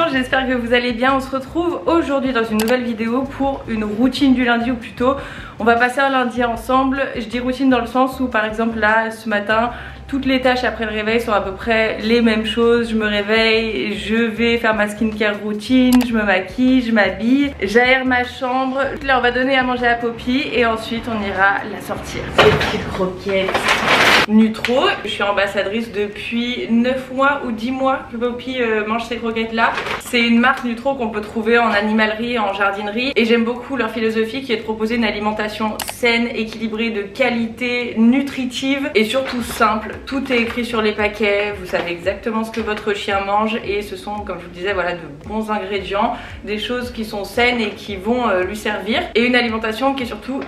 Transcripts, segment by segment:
Bonjour, j'espère que vous allez bien. On se retrouve aujourd'hui dans une nouvelle vidéo pour une routine du lundi, ou plutôt on va passer un lundi ensemble. Je dis routine dans le sens où par exemple là ce matin toutes les tâches après le réveil sont à peu près les mêmes choses. Je me réveille, je vais faire ma skincare routine, je me maquille, je m'habille, j'aère ma chambre. Là on va donner à manger à Poppy et ensuite on ira la sortir. Ces petites croquettes Nutro. Je suis ambassadrice depuis 9 mois ou 10 mois que Poppy mange ces croquettes là. C'est une marque Nutro qu'on peut trouver en animalerie, en jardinerie, et j'aime beaucoup leur philosophie qui est de proposer une alimentation saine, équilibrée, de qualité, nutritive et surtout simple. Tout est écrit sur les paquets, vous savez exactement ce que votre chien mange et ce sont, comme je vous disais, voilà, de bons ingrédients, des choses qui sont saines et qui vont lui servir, et une alimentation qui est surtout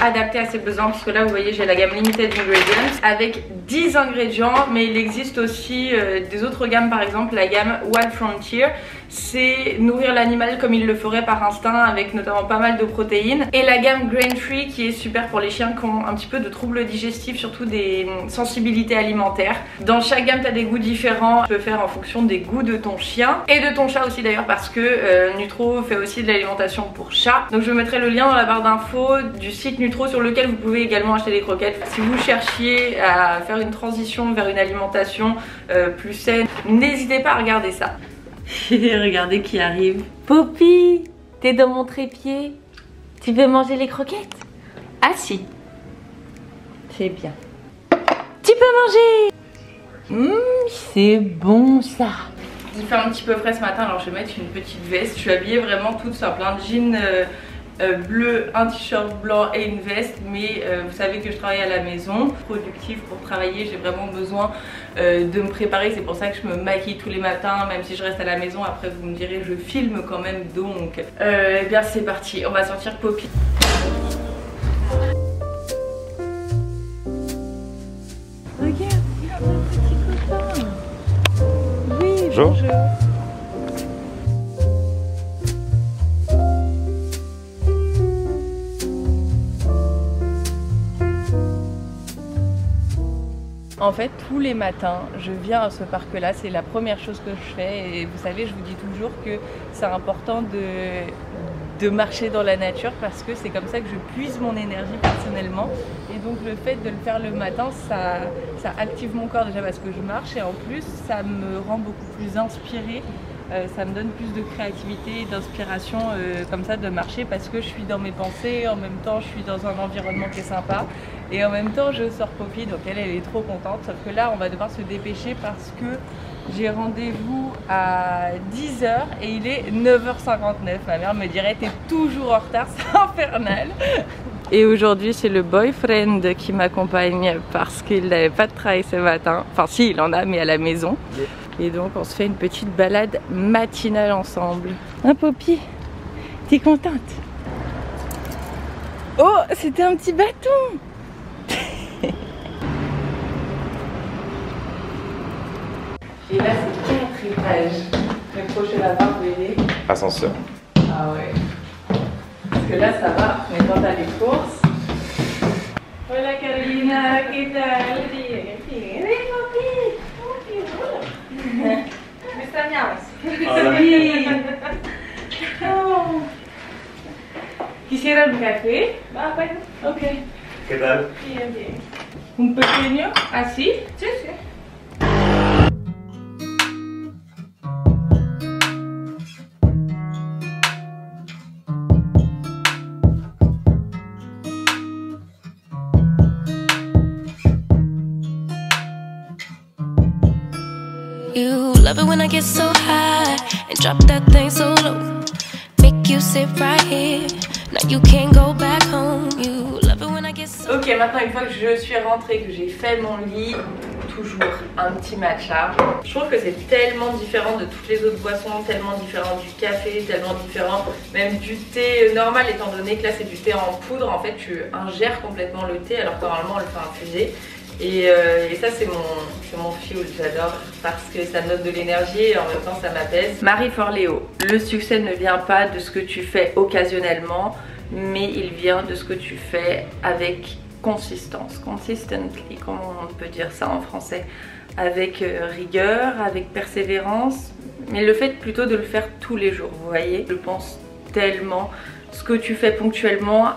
adapté à ses besoins, parce que là vous voyez j'ai la gamme Limited Ingredients avec 10 ingrédients, mais il existe aussi des autres gammes, par exemple la gamme Wild Frontier, c'est nourrir l'animal comme il le ferait par instinct avec notamment pas mal de protéines, et la gamme Grain Free qui est super pour les chiens qui ont un petit peu de troubles digestifs, surtout des sensibilités alimentaires. Dans chaque gamme tu as des goûts différents, tu peux faire en fonction des goûts de ton chien et de ton chat aussi d'ailleurs, parce que Nutro fait aussi de l'alimentation pour chat. Donc je vous mettrai le lien dans la barre d'infos du site Nutro sur lequel vous pouvez également acheter des croquettes. Si vous cherchiez à faire une transition vers une alimentation plus saine, n'hésitez pas à regarder ça. Regardez qui arrive. Poppy, t'es dans mon trépied. Tu veux manger les croquettes? Ah si. C'est bien. Tu peux manger. C'est bon ça. Il fait un petit peu frais ce matin, alors je vais mettre une petite veste. Je suis habillée vraiment toute simple, un jean bleu, un t-shirt blanc et une veste, mais vous savez que je travaille à la maison, productive pour travailler, j'ai vraiment besoin de me préparer, c'est pour ça que je me maquille tous les matins, même si je reste à la maison. Après vous me direz je filme quand même, donc eh bien c'est parti, on va sortir Poppy. Regarde, mon petit copain. Oui, bonjour. En fait, tous les matins, je viens à ce parc-là, c'est la première chose que je fais. Et vous savez, je vous dis toujours que c'est important de marcher dans la nature, parce que c'est comme ça que je puise mon énergie personnellement. Et donc le fait de le faire le matin, ça active mon corps déjà parce que je marche, et en plus ça me rend beaucoup plus inspirée. Ça me donne plus de créativité et d'inspiration comme ça de marcher, parce que je suis dans mes pensées, en même temps je suis dans un environnement qui est sympa et en même temps je sors Poppy, donc elle est trop contente. Sauf que là on va devoir se dépêcher parce que j'ai rendez-vous à 10 h et il est 9 h 59. Ma mère me dirait t'es toujours en retard, c'est infernal. Et aujourd'hui c'est le boyfriend qui m'accompagne parce qu'il n'avait pas de travail ce matin. Enfin si, il en a, mais à la maison. Et donc on se fait une petite balade matinale ensemble. Hein Poppy? T'es contente? Oh, c'était un petit bâton. Et là c'est 4 étages. Le prochain là-bas, vous voyez. Ascenseur. Ah ouais. Parce que là ça va, mais quand t'as les courses. Hola Carolina, ¿qué tal? Ven Poppy. Me extrañabas. Sí. Oh. ¿Quisiera un café? Ah, bueno, ok. ¿Qué tal? Bien, bien. ¿Un pequeño? ¿Así? Sí, sí. You love it when I get so high and drop that thing so low. Make you sit right here. Now you can't go back home. You love it when I get so. Ok, maintenant une fois que je suis rentrée, que j'ai fait mon lit, toujours un petit matcha. Je trouve que c'est tellement différent de toutes les autres boissons, tellement différent du café, tellement différent même du thé normal, étant donné que là c'est du thé en poudre. En fait tu ingères complètement le thé alors que normalement on le fait infuser. Et ça c'est mon fuel, j'adore parce que ça me donne de l'énergie et en même temps ça m'apaise. Marie Forleo, le succès ne vient pas de ce que tu fais occasionnellement, mais il vient de ce que tu fais avec consistance, consistently, comment on peut dire ça en français, avec rigueur, avec persévérance, mais le fait plutôt de le faire tous les jours, vous voyez. Je pense tellement, ce que tu fais ponctuellement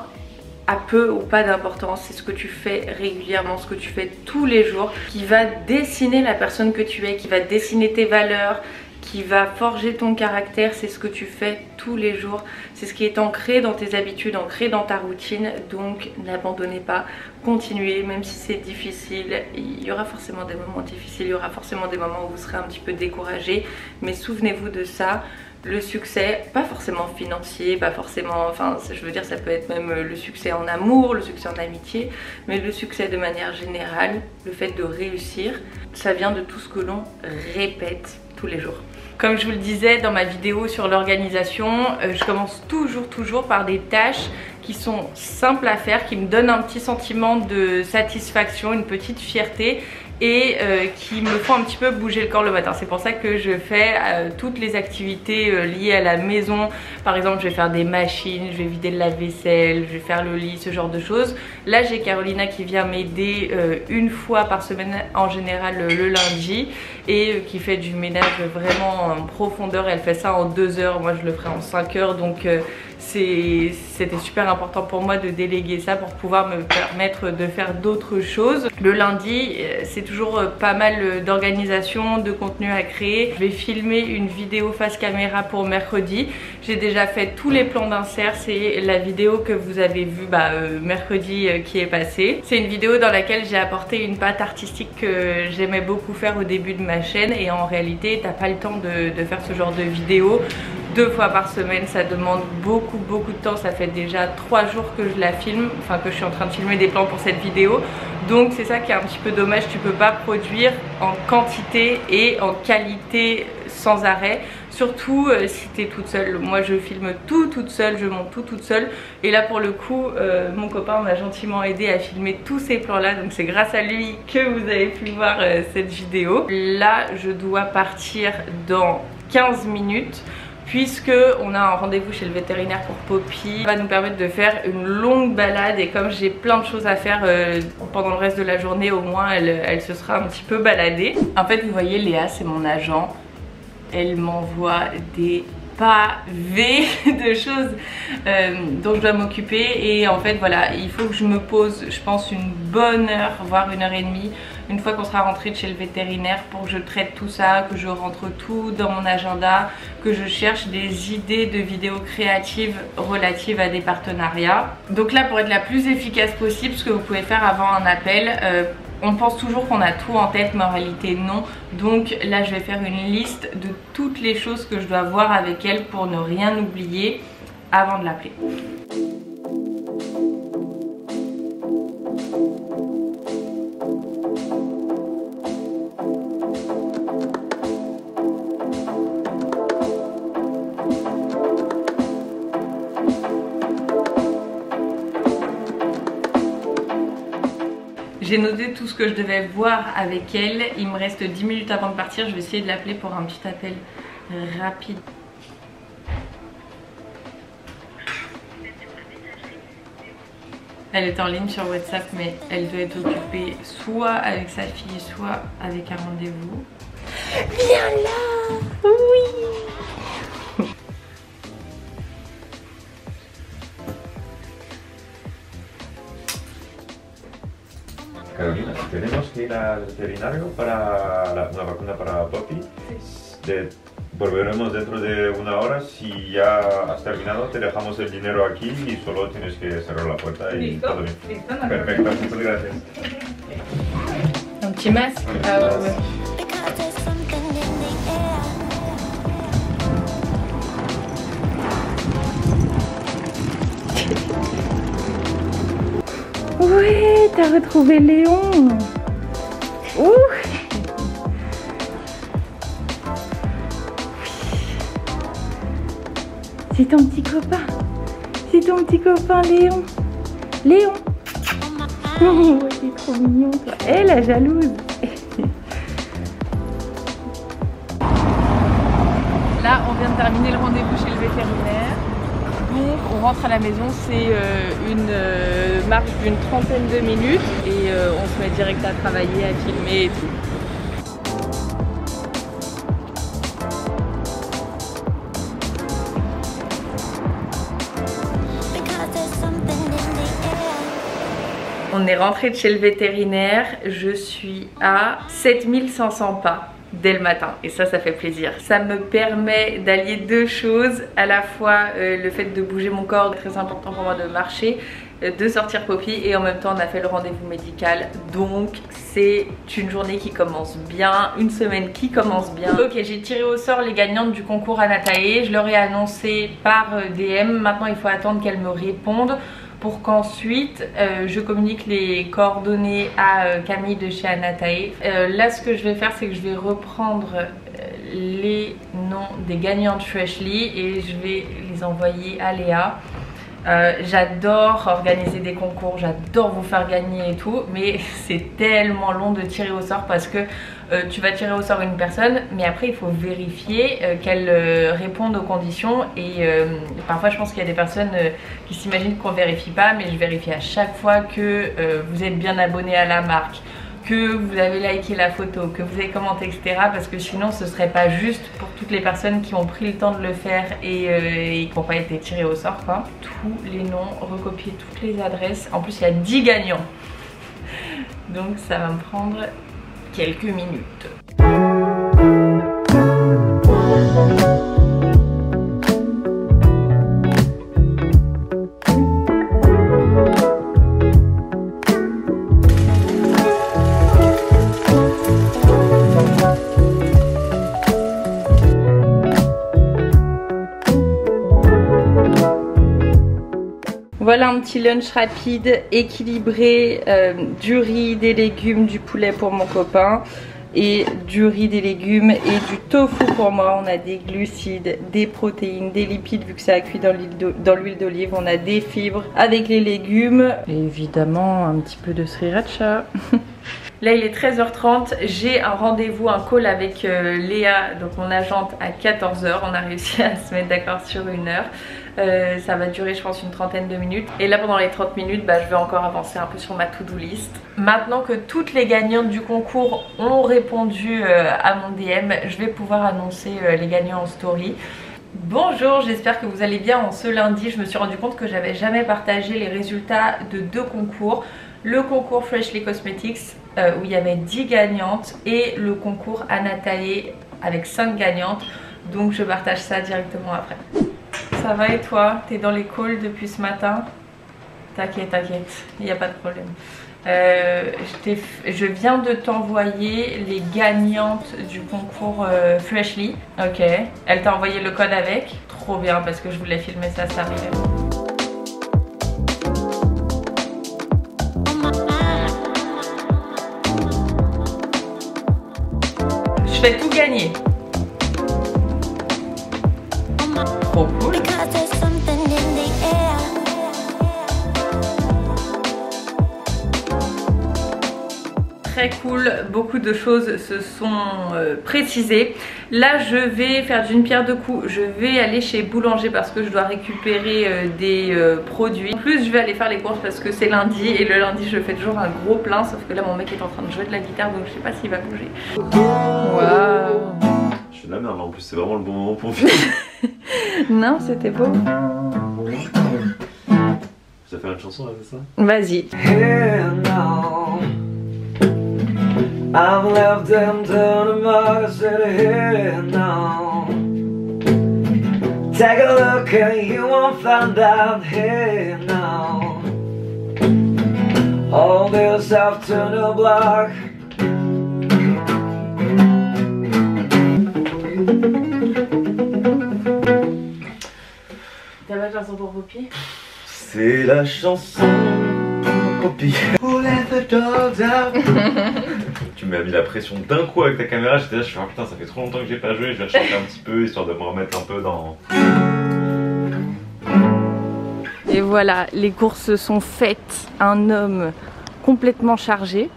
a peu ou pas d'importance, c'est ce que tu fais régulièrement, ce que tu fais tous les jours qui va dessiner la personne que tu es, qui va dessiner tes valeurs, qui va forger ton caractère. C'est ce que tu fais tous les jours, c'est ce qui est ancré dans tes habitudes, ancré dans ta routine. Donc n'abandonnez pas, continuez, même si c'est difficile. Il y aura forcément des moments difficiles, il y aura forcément des moments où vous serez un petit peu découragé, mais souvenez-vous de ça. Le succès, pas forcément financier, pas forcément, enfin je veux dire ça peut être même le succès en amour, le succès en amitié, mais le succès de manière générale, le fait de réussir, ça vient de tout ce que l'on répète tous les jours. Comme je vous le disais dans ma vidéo sur l'organisation, je commence toujours par des tâches qui sont simples à faire, qui me donnent un petit sentiment de satisfaction, une petite fierté et qui me font un petit peu bouger le corps le matin. C'est pour ça que je fais toutes les activités liées à la maison. Par exemple, je vais faire des machines, je vais vider le lave-vaisselle, je vais faire le lit, ce genre de choses. Là, j'ai Carolina qui vient m'aider une fois par semaine, en général le lundi, et qui fait du ménage vraiment en profondeur. Elle fait ça en 2 heures, moi je le ferai en 5 heures, donc c'était super important pour moi de déléguer ça pour pouvoir me permettre de faire d'autres choses. Le lundi, c'est toujours pas mal d'organisation, de contenu à créer. Je vais filmer une vidéo face caméra pour mercredi. J'ai déjà fait tous les plans d'insert, c'est la vidéo que vous avez vue mercredi qui est passée. C'est une vidéo dans laquelle j'ai apporté une patte artistique que j'aimais beaucoup faire au début de ma chaîne, et en réalité t'as pas le temps de faire ce genre de vidéo 2 fois par semaine, ça demande beaucoup de temps. Ça fait déjà 3 jours que je la filme, enfin que je suis en train de filmer des plans pour cette vidéo, donc c'est ça qui est un petit peu dommage. Tu peux pas produire en quantité et en qualité sans arrêt, surtout si tu es toute seule. Moi je filme tout toute seule, je monte tout toute seule, et là pour le coup mon copain m'a gentiment aidé à filmer tous ces plans là, donc c'est grâce à lui que vous avez pu voir cette vidéo. Là je dois partir dans 15 minutes puisque on a un rendez-vous chez le vétérinaire pour Poppy. Ça va nous permettre de faire une longue balade, et comme j'ai plein de choses à faire pendant le reste de la journée, au moins elle se sera un petit peu baladée. En fait vous voyez, Léa c'est mon agent, elle m'envoie des pavés de choses dont je dois m'occuper, et en fait voilà, il faut que je me pose, je pense, une bonne heure, voire 1h30 une fois qu'on sera rentré de chez le vétérinaire, pour que je traite tout ça, que je rentre tout dans mon agenda, que je cherche des idées de vidéos créatives relatives à des partenariats. Donc là, pour être la plus efficace possible, ce que vous pouvez faire avant un appel, on pense toujours qu'on a tout en tête, mais en réalité non. Donc là je vais faire une liste de toutes les choses que je dois voir avec elle pour ne rien oublier avant de l'appeler. J'ai noté tout ce que je devais voir avec elle. Il me reste 10 minutes avant de partir. Je vais essayer de l'appeler pour un petit appel rapide. Elle est en ligne sur WhatsApp, mais elle doit être occupée soit avec sa fille, soit avec un rendez-vous. Viens là! Oui! Carolina, tenemos que ir al veterinario para una vacuna para Poppy. Volveremos dentro de 1 hora. Si ya has terminado, te dejamos el dinero aquí y solo tienes que cerrar la puerta y ¿Listo? todo bien. ¿Listo? No. Perfecto, muchas gracias. Un petit masque. Ah ouais, ouais. Ouais, t'as retrouvé Léon. Ouh. C'est ton petit copain. C'est ton petit copain Léon. Léon. Oh, t'es trop mignon toi. Eh, la jalouse. Là, on vient de terminer le rendez-vous chez le vétérinaire. Donc on rentre à la maison, c'est une marche d'une 30aine de minutes, et on se met direct à travailler, à filmer et tout. On est rentré de chez le vétérinaire, je suis à 7500 pas dès le matin et ça fait plaisir. Ça me permet d'allier deux choses, à la fois le fait de bouger mon corps, très important pour moi de marcher, de sortir Poppy et en même temps on a fait le rendez-vous médical, donc c'est une journée qui commence bien, une semaine qui commence bien. Ok, j'ai tiré au sort les gagnantes du concours Anatae, je leur ai annoncé par DM, maintenant il faut attendre qu'elles me répondent pour qu'ensuite je communique les coordonnées à Camille de chez Anatae. Là ce que je vais faire c'est que je vais reprendre les noms des gagnantes Freshly et je vais les envoyer à Léa. J'adore organiser des concours, j'adore vous faire gagner et tout, mais c'est tellement long de tirer au sort parce que tu vas tirer au sort une personne, mais après il faut vérifier qu'elle réponde aux conditions et parfois je pense qu'il y a des personnes qui s'imaginent qu'on vérifie pas, mais je vérifie à chaque fois que vous êtes bien abonné à la marque, que vous avez liké la photo, que vous avez commenté, etc. Parce que sinon ce serait pas juste pour toutes les personnes qui ont pris le temps de le faire et qui n'ont pas été tirées au sort quoi. Tous les noms, recopier toutes les adresses. En plus il y a 10 gagnants. Donc ça va me prendre quelques minutes. Voilà un petit lunch rapide, équilibré, du riz, des légumes, du poulet pour mon copain et du riz, des légumes et du tofu pour moi. On a des glucides, des protéines, des lipides vu que ça a cuit dans l'huile d'olive. On a des fibres avec les légumes et évidemment un petit peu de sriracha. Là il est 13h30, j'ai un rendez-vous, un call avec Léa, donc mon agente à 14h. On a réussi à se mettre d'accord sur une heure. Ça va durer je pense une trentaine de minutes. Et là pendant les 30 minutes je vais encore avancer un peu sur ma to-do list. Maintenant que toutes les gagnantes du concours ont répondu à mon DM, je vais pouvoir annoncer les gagnants en story. Bonjour, j'espère que vous allez bien en ce lundi. Je me suis rendu compte que j'avais jamais partagé les résultats de deux concours. Le concours Freshly Cosmetics où il y avait 10 gagnantes et le concours Anatae avec 5 gagnantes. Donc je partage ça directement après. Ça va et toi? T'es dans les calls depuis ce matin? T'inquiète, t'inquiète, il n'y a pas de problème. Je viens de t'envoyer les gagnantes du concours Freshly. Ok, elle t'a envoyé le code avec? Trop bien parce que je voulais filmer ça, ça arrivait. Je fais tout gagner. Trop cool. Très cool, beaucoup de choses se sont précisées. Là je vais faire d'une pierre deux coups, je vais aller chez Boulanger parce que je dois récupérer des produits. En plus je vais aller faire les courses parce que c'est lundi et le lundi je fais toujours un gros plein, sauf que là mon mec est en train de jouer de la guitare donc je sais pas s'il va bouger. Waouh. Je fais de la merde en plus, c'est vraiment le bon moment pour vivre. Non, c'était beau. Ça fait une chanson là, c'est ça? Vas-y. I've left them down the mark, I said hey now. Take a look and you won't find out hey now. All this after the block. T'as la chanson pour Poppy? C'est la chanson pour Poppy. Who let the dogs out? Tu m'as mis la pression d'un coup avec ta caméra, j'étais là, je suis oh putain ça fait trop longtemps que j'ai pas joué, je vais rechanter un petit peu histoire de me remettre un peu dans... Et voilà, les courses sont faites, un homme complètement chargé.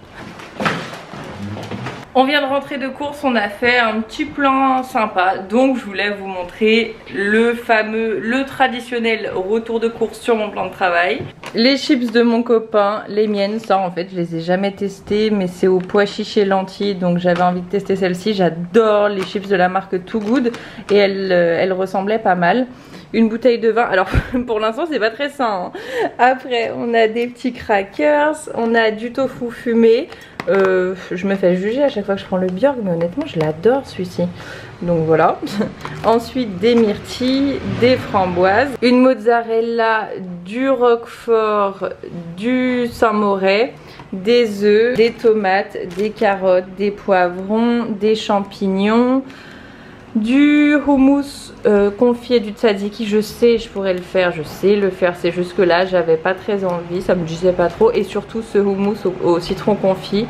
On vient de rentrer de course, on a fait un petit plan sympa, donc je voulais vous montrer le fameux, le traditionnel retour de course sur mon plan de travail. Les chips de mon copain, les miennes, ça en fait je les ai jamais testées, mais c'est au pois chiche et lentilles, donc j'avais envie de tester celle-ci. J'adore les chips de la marque Too Good et elles ressemblaient pas mal. une bouteille de vin. Alors pour l'instant c'est pas très sain, hein. Après on a des petits crackers, on a du tofu fumé. Je me fais juger à chaque fois que je prends le Björk, mais honnêtement je l'adore celui-ci. Donc voilà. Ensuite des myrtilles, des framboises, une mozzarella, du roquefort, du Saint-Moret, des œufs, des tomates, des carottes, des poivrons, des champignons, du houmous confit et du tzatziki. Je sais, je pourrais le faire, je sais le faire, c'est juste que là j'avais pas très envie, ça me disait pas trop. Et surtout ce houmous au citron confit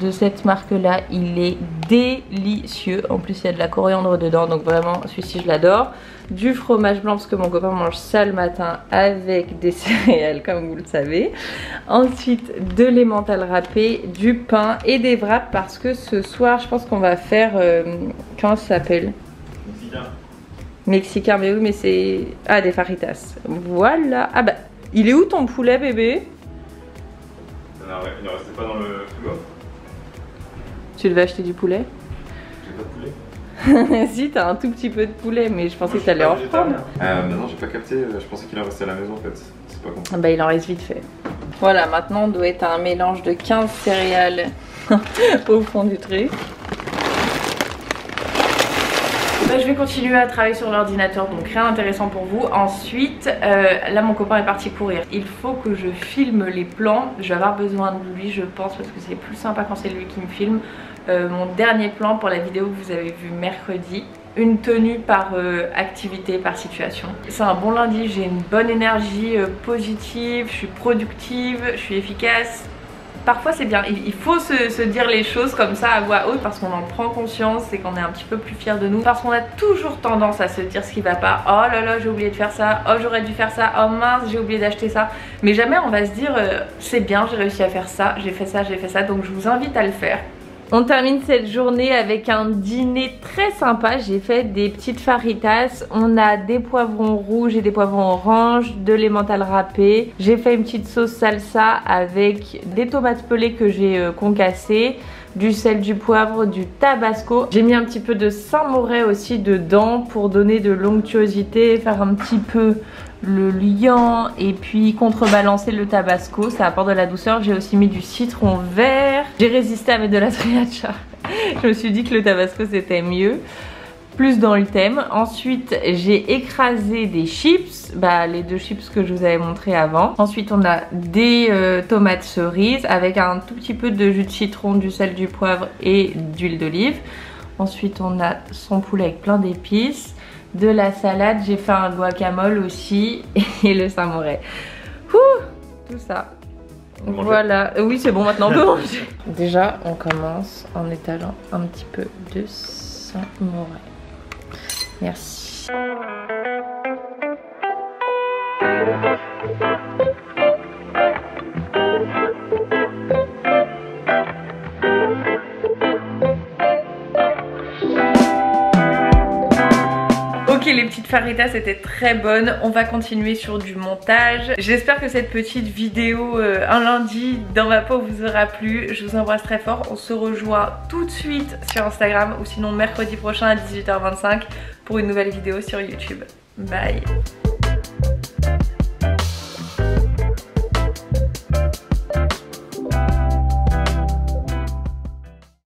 de cette marque là, il est délicieux. En plus il y a de la coriandre dedans, donc vraiment celui-ci je l'adore. Du fromage blanc parce que mon copain mange ça le matin avec des céréales comme vous le savez. Ensuite de l'emmental râpé, du pain et des wraps parce que ce soir je pense qu'on va faire comment ça s'appelle? Mexicain, mais oui, mais c'est... Ah, des fajitas. Voilà. Ah bah, il est où ton poulet, bébé? Il ne restait pas dans le frigo. Tu devais acheter du poulet? J'ai pas de poulet. Si, t'as un tout petit peu de poulet, mais je pensais que t'allais en reprendre. Non, j'ai pas capté. Je pensais qu'il en restait à la maison, en fait. C'est pas con. Ah bah, il en reste vite fait. Voilà, maintenant, on doit être un mélange de 15 céréales au fond du truc. Je vais continuer à travailler sur l'ordinateur, donc rien d'intéressant pour vous. Ensuite, là mon copain est parti courir. Il faut que je filme les plans. Je vais avoir besoin de lui, je pense, parce que c'est plus sympa quand c'est lui qui me filme. Mon dernier plan pour la vidéo que vous avez vue mercredi. Une tenue par activité, par situation. C'est un bon lundi, j'ai une bonne énergie positive, je suis productive, je suis efficace. Parfois c'est bien, il faut se dire les choses comme ça à voix haute parce qu'on en prend conscience et qu'on est un petit peu plus fiers de nous. Parce qu'on a toujours tendance à se dire ce qui va pas. Oh là là, j'ai oublié de faire ça, oh j'aurais dû faire ça, oh mince j'ai oublié d'acheter ça. Mais jamais on va se dire c'est bien, j'ai réussi à faire ça, j'ai fait ça, donc je vous invite à le faire. On termine cette journée avec un dîner très sympa. J'ai fait des petites fajitas. On a des poivrons rouges et des poivrons oranges, de l'emmental râpé. J'ai fait une petite sauce salsa avec des tomates pelées que j'ai concassées, du sel, du poivre, du tabasco. J'ai mis un petit peu de Saint-Moret aussi dedans pour donner de l'onctuosité, faire un petit peu le liant et puis contrebalancer le tabasco, ça apporte de la douceur. J'ai aussi mis du citron vert. J'ai résisté à mettre de la sriracha. Je me suis dit que le tabasco c'était mieux, plus dans le thème. Ensuite j'ai écrasé des chips, les deux chips que je vous avais montré avant. Ensuite on a des tomates cerises avec un tout petit peu de jus de citron, du sel, du poivre et d'huile d'olive. Ensuite on a son poulet avec plein d'épices, de la salade, j'ai fait un guacamole aussi et le Saint-Moret. Tout ça. Voilà, oui c'est bon maintenant on peut manger. Déjà on commence en étalant un petit peu de Saint-Moret. Merci. Ok, les petites fajitas étaient très bonnes. On va continuer sur du montage. J'espère que cette petite vidéo un lundi dans ma peau vous aura plu. Je vous embrasse très fort. On se rejoint tout de suite sur Instagram ou sinon mercredi prochain à 18h25 pour une nouvelle vidéo sur YouTube. Bye.